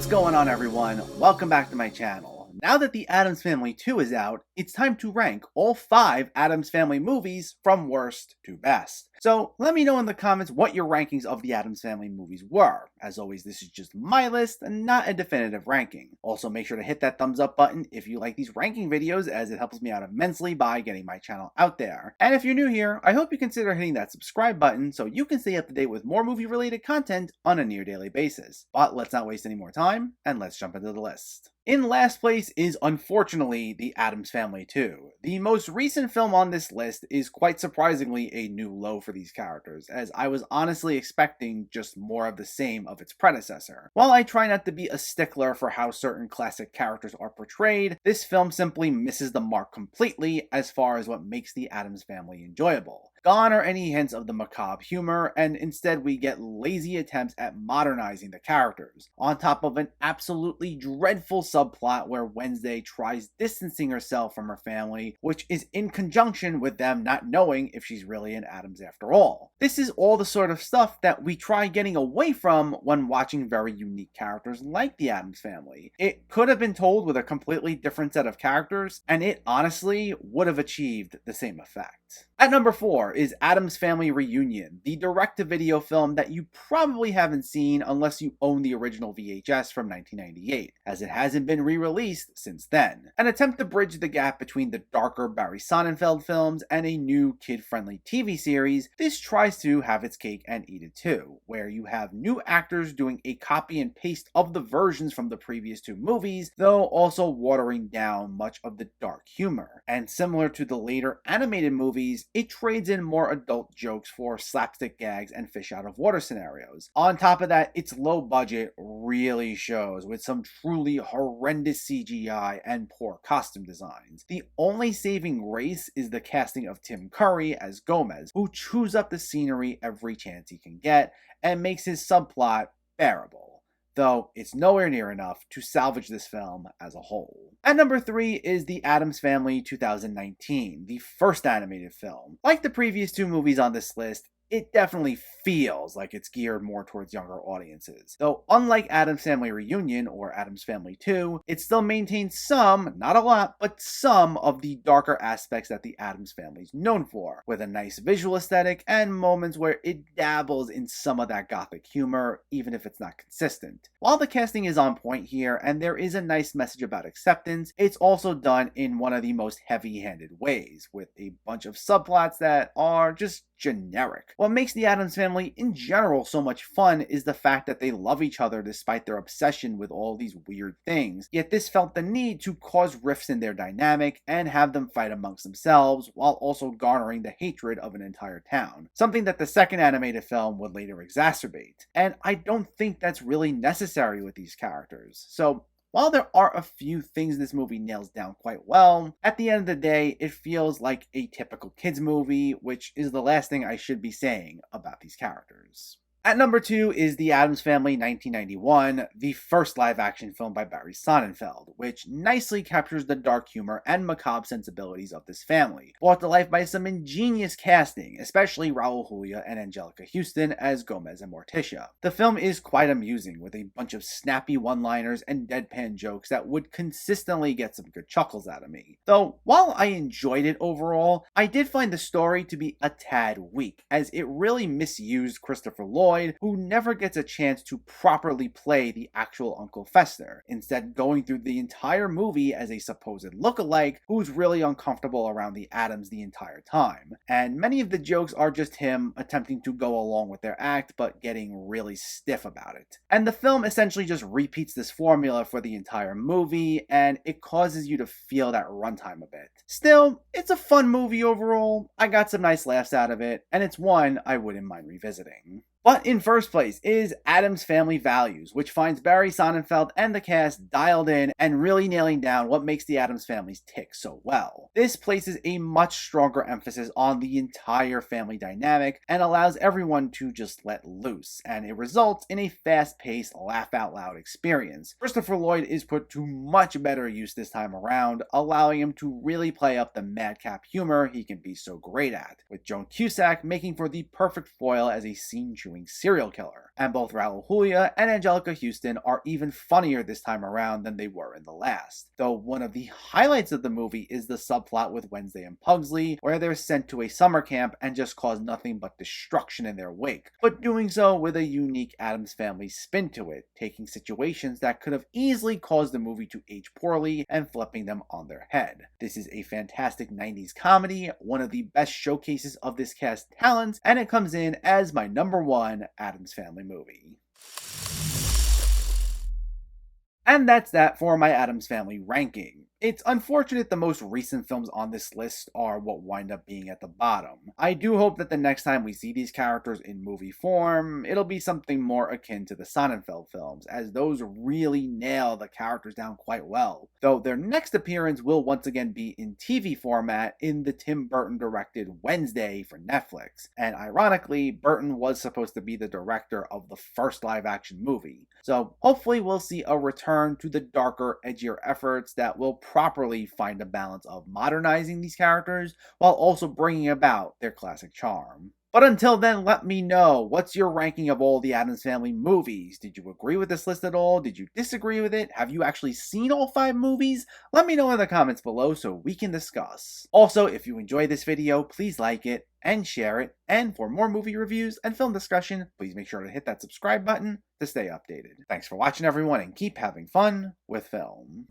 What's going on, everyone? Welcome back to my channel. Now that the Addams Family 2 is out, it's time to rank all 5 Addams Family movies from worst to best. So let me know in the comments what your rankings of the Addams Family movies were. As always, this is just my list and not a definitive ranking. Also, make sure to hit that thumbs up button if you like these ranking videos, as it helps me out immensely by getting my channel out there. And if you're new here, I hope you consider hitting that subscribe button so you can stay up to date with more movie related content on a near daily basis. But let's not waste any more time and let's jump into the list. In last place is, unfortunately, the Addams Family 2. The most recent film on this list is quite surprisingly a new low for these characters, as I was honestly expecting just more of the same of its predecessor. While I try not to be a stickler for how certain classic characters are portrayed, this film simply misses the mark completely as far as what makes the Addams Family enjoyable. Gone are any hints of the macabre humor, and instead we get lazy attempts at modernizing the characters, on top of an absolutely dreadful subplot where Wednesday tries distancing herself from her family, which is in conjunction with them not knowing if she's really an Addams after all. This is all the sort of stuff that we try getting away from when watching very unique characters like the Addams Family. It could have been told with a completely different set of characters, and it honestly would have achieved the same effect. At number 4 is Addams Family Reunion, the direct-to-video film that you probably haven't seen unless you own the original VHS from 1998, as it hasn't been re-released since then. An attempt to bridge the gap between the darker Barry Sonnenfeld films and a new kid-friendly TV series, this tries to have its cake and eat it too, where you have new actors doing a copy and paste of the versions from the previous 2 movies, though also watering down much of the dark humor. And similar to the later animated movies, it trades in more adult jokes for slapstick gags and fish out of water scenarios. On top of that, its low budget really shows with some truly horrendous CGI and poor costume designs. The only saving grace is the casting of Tim Curry as Gomez, who chews up the scenery every chance he can get and makes his subplot bearable, though it's nowhere near enough to salvage this film as a whole. At number 3 is The Addams Family 2019, the first animated film. Like the previous 2 movies on this list, it definitely feels like it's geared more towards younger audiences. Though unlike Addams Family Reunion or Addams Family 2, it still maintains some, not a lot, but some of the darker aspects that the Addams Family is known for, with a nice visual aesthetic and moments where it dabbles in some of that gothic humor, even if it's not consistent. While the casting is on point here and there is a nice message about acceptance, it's also done in one of the most heavy-handed ways, with a bunch of subplots that are just generic. What makes the Addams Family in general so much fun is the fact that they love each other despite their obsession with all these weird things, yet this felt the need to cause rifts in their dynamic and have them fight amongst themselves while also garnering the hatred of an entire town, something that the second animated film would later exacerbate. And I don't think that's really necessary with these characters. So while there are a few things this movie nails down quite well, at the end of the day, it feels like a typical kids movie, which is the last thing I should be saying about these characters. At number 2 is The Addams Family 1991, the first live-action film by Barry Sonnenfeld, which nicely captures the dark humor and macabre sensibilities of this family, brought to life by some ingenious casting, especially Raul Julia and Angelica Houston as Gomez and Morticia. The film is quite amusing, with a bunch of snappy one-liners and deadpan jokes that would consistently get some good chuckles out of me. Though, while I enjoyed it overall, I did find the story to be a tad weak, as it really misused Christopher Lloyd, who never gets a chance to properly play the actual Uncle Fester, instead going through the entire movie as a supposed lookalike who's really uncomfortable around the Addams the entire time. And many of the jokes are just him attempting to go along with their act, but getting really stiff about it. And the film essentially just repeats this formula for the entire movie, and it causes you to feel that runtime a bit. Still, it's a fun movie overall. I got some nice laughs out of it, and it's one I wouldn't mind revisiting. But in first place is Addams Family Values, which finds Barry Sonnenfeld and the cast dialed in and really nailing down what makes the Addams families tick so well. This places a much stronger emphasis on the entire family dynamic and allows everyone to just let loose, and it results in a fast-paced, laugh-out-loud experience. Christopher Lloyd is put to much better use this time around, allowing him to really play up the madcap humor he can be so great at, with Joan Cusack making for the perfect foil as a scene-chewing pursuing serial killer. And both Raul Julia and Angelica Houston are even funnier this time around than they were in the last. Though one of the highlights of the movie is the subplot with Wednesday and Pugsley, where they're sent to a summer camp and just cause nothing but destruction in their wake, but doing so with a unique Addams Family spin to it, taking situations that could have easily caused the movie to age poorly and flipping them on their head. This is a fantastic 90s comedy, one of the best showcases of this cast talents, and it comes in as my number one Addams Family movie. And that's that for my Addams Family ranking. It's unfortunate the most recent films on this list are what wind up being at the bottom. I do hope that the next time we see these characters in movie form, it'll be something more akin to the Sonnenfeld films, as those really nail the characters down quite well. Though their next appearance will once again be in TV format in the Tim Burton directed Wednesday for Netflix. And ironically, Burton was supposed to be the director of the first live action movie. So hopefully we'll see a return to the darker, edgier efforts that will properly find a balance of modernizing these characters while also bringing about their classic charm. But until then, let me know, what's your ranking of all the Addams Family movies? Did you agree with this list at all? Did you disagree with it? Have you actually seen all 5 movies? Let me know in the comments below so we can discuss. Also, if you enjoyed this video, please like it and share it. And for more movie reviews and film discussion, please make sure to hit that subscribe button to stay updated. Thanks for watching, everyone, and keep having fun with film.